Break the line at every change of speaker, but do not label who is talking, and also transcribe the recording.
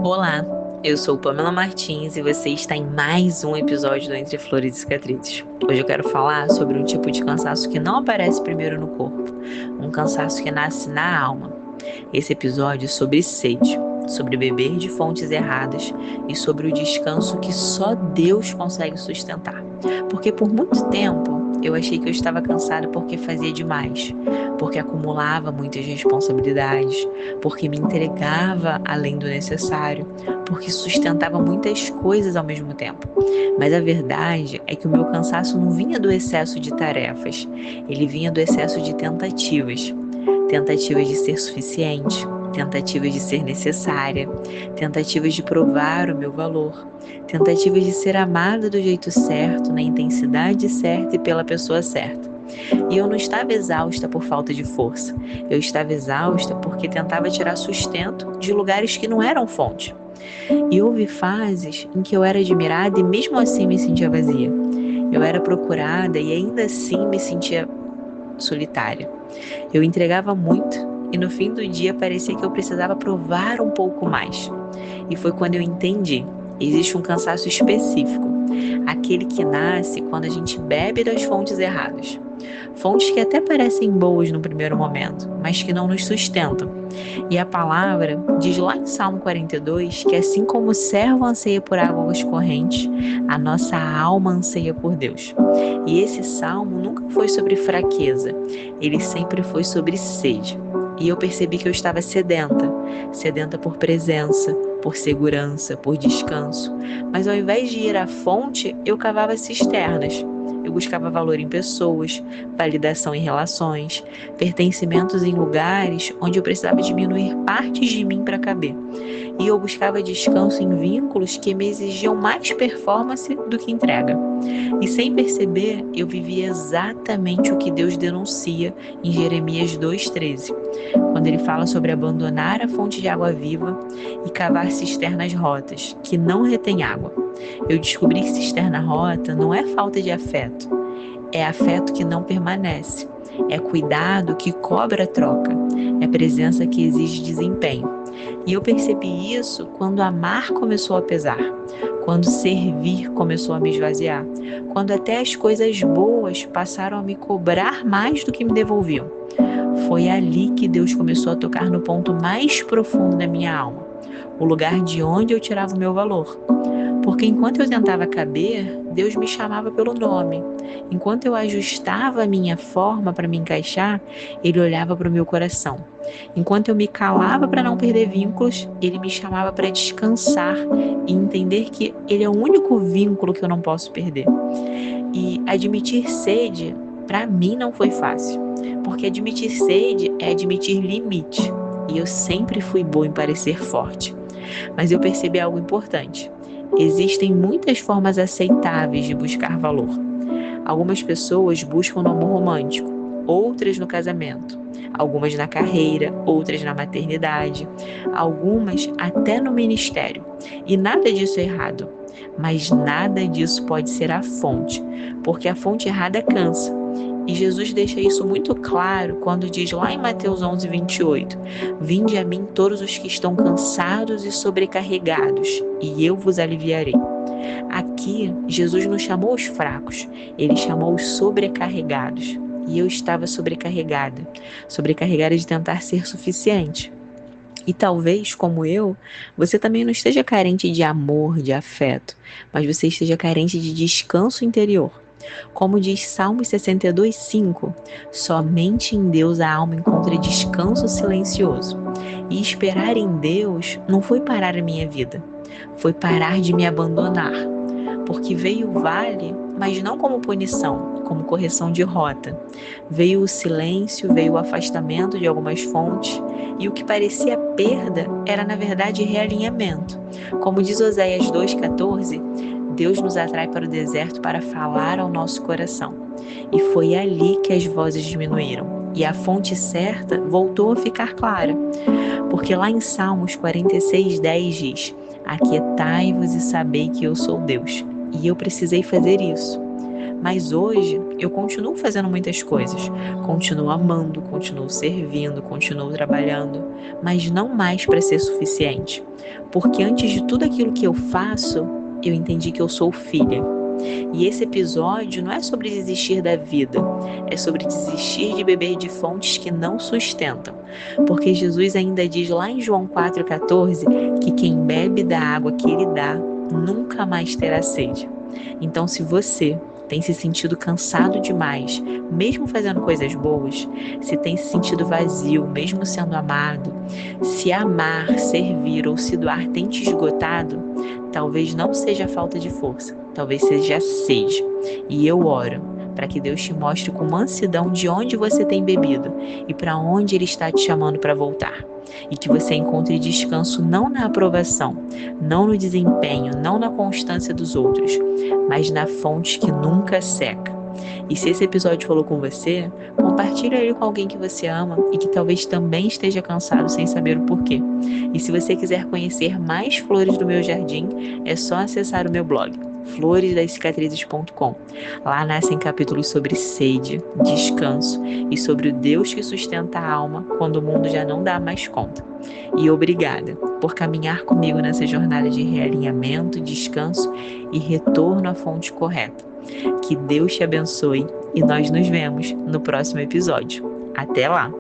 Olá, eu sou Pamela Martins e você está em mais um episódio do Entre Flores e Cicatrizes. Hoje eu quero falar sobre um tipo de cansaço que não aparece primeiro no corpo, um cansaço que nasce na alma. Esse episódio é sobre sede, sobre beber de fontes erradas e sobre o descanso que só Deus consegue sustentar. Porque por muito tempo eu achei que eu estava cansada porque fazia demais, porque acumulava muitas responsabilidades, porque me entregava além do necessário, porque sustentava muitas coisas ao mesmo tempo. Mas a verdade é que o meu cansaço não vinha do excesso de tarefas, ele vinha do excesso de tentativas. Tentativas de ser suficiente, tentativas de ser necessária, tentativas de provar o meu valor, tentativas de ser amada do jeito certo, na intensidade certa e pela pessoa certa. E eu não estava exausta por falta de força, eu estava exausta porque tentava tirar sustento de lugares que não eram fonte. E houve fases em que eu era admirada e mesmo assim me sentia vazia. Eu era procurada e ainda assim me sentia solitária. Eu entregava muito e no fim do dia parecia que eu precisava provar um pouco mais. E foi quando eu entendi. Existe um cansaço específico, aquele que nasce quando a gente bebe das fontes erradas. Fontes que até parecem boas no primeiro momento, mas que não nos sustentam. E a palavra diz lá em Salmo 42 que assim como o servo anseia por águas correntes, a nossa alma anseia por Deus. E esse salmo nunca foi sobre fraqueza, ele sempre foi sobre sede. E eu percebi que eu estava sedenta, sedenta por presença, por segurança, por descanso. Mas ao invés de ir à fonte, eu cavava cisternas. Eu buscava valor em pessoas, validação em relações, pertencimentos em lugares onde eu precisava diminuir partes de mim para caber. E eu buscava descanso em vínculos que me exigiam mais performance do que entrega. E sem perceber, eu vivia exatamente o que Deus denuncia em Jeremias 2,13, quando ele fala sobre abandonar a fonte de água viva e cavar cisternas rotas, que não retêm água. Eu descobri que cisterna rota não é falta de afeto, é afeto que não permanece, é cuidado que cobra a troca, é presença que exige desempenho. E eu percebi isso quando amar começou a pesar, quando servir começou a me esvaziar, quando até as coisas boas passaram a me cobrar mais do que me devolviam. Foi ali que Deus começou a tocar no ponto mais profundo da minha alma, o lugar de onde eu tirava o meu valor. Porque enquanto eu tentava caber, Deus me chamava pelo nome. Enquanto eu ajustava a minha forma para me encaixar, Ele olhava para o meu coração. Enquanto eu me calava para não perder vínculos, Ele me chamava para descansar e entender que Ele é o único vínculo que eu não posso perder. E admitir sede, para mim, não foi fácil. Porque admitir sede é admitir limite. E eu sempre fui boa em parecer forte. Mas eu percebi algo importante. Existem muitas formas aceitáveis de buscar valor. Algumas pessoas buscam no amor romântico, outras no casamento, algumas na carreira, outras na maternidade, algumas até no ministério. E nada disso é errado, mas nada disso pode ser a fonte, porque a fonte errada cansa. E Jesus deixa isso muito claro quando diz lá em Mateus 11:28, vinde a mim todos os que estão cansados e sobrecarregados, e eu vos aliviarei. Aqui, Jesus não chamou os fracos, ele chamou os sobrecarregados. E eu estava sobrecarregada, sobrecarregada de tentar ser suficiente. E talvez, como eu, você também não esteja carente de amor, de afeto, mas você esteja carente de descanso interior. Como diz Salmos 62:5, somente em Deus a alma encontra descanso silencioso. E esperar em Deus não foi parar a minha vida, foi parar de me abandonar. Porque veio o vale, mas não como punição, como correção de rota. Veio o silêncio, veio o afastamento de algumas fontes, e o que parecia perda era, na verdade, realinhamento. Como diz Oséias 2,14, Deus nos atrai para o deserto para falar ao nosso coração. E foi ali que as vozes diminuíram, e a fonte certa voltou a ficar clara. Porque lá em Salmos 46:10 diz, aquietai-vos e sabei que eu sou Deus. E eu precisei fazer isso. Mas hoje Eu continuo fazendo muitas coisas, continuo amando, continuo servindo, continuo trabalhando, mas não mais para ser suficiente. Porque antes de tudo aquilo que eu faço, eu entendi que eu sou filha. E esse episódio não é sobre desistir da vida, é sobre desistir de beber de fontes que não sustentam. Porque Jesus ainda diz lá em João 4,14 que quem bebe da água que ele dá nunca mais terá sede. Então, se você tem se sentido cansado demais, mesmo fazendo coisas boas, se tem se sentido vazio, mesmo sendo amado, se amar, servir ou se doar tem te esgotado, talvez não seja falta de força, talvez seja sede. E eu oro para que Deus te mostre com mansidão de onde você tem bebido e para onde Ele está te chamando para voltar. E que você encontre descanso não na aprovação, não no desempenho, não na constância dos outros, mas na fonte que nunca seca. E se esse episódio falou com você, compartilha ele com alguém que você ama e que talvez também esteja cansado sem saber o porquê. E se você quiser conhecer mais flores do meu jardim, é só acessar o meu blog, floresdascicatrizes.com. Lá nascem capítulos sobre sede, descanso e sobre o Deus que sustenta a alma quando o mundo já não dá mais conta. E obrigada por caminhar comigo nessa jornada de realinhamento, descanso e retorno à fonte correta. Que Deus te abençoe e nós nos vemos no próximo episódio. Até lá!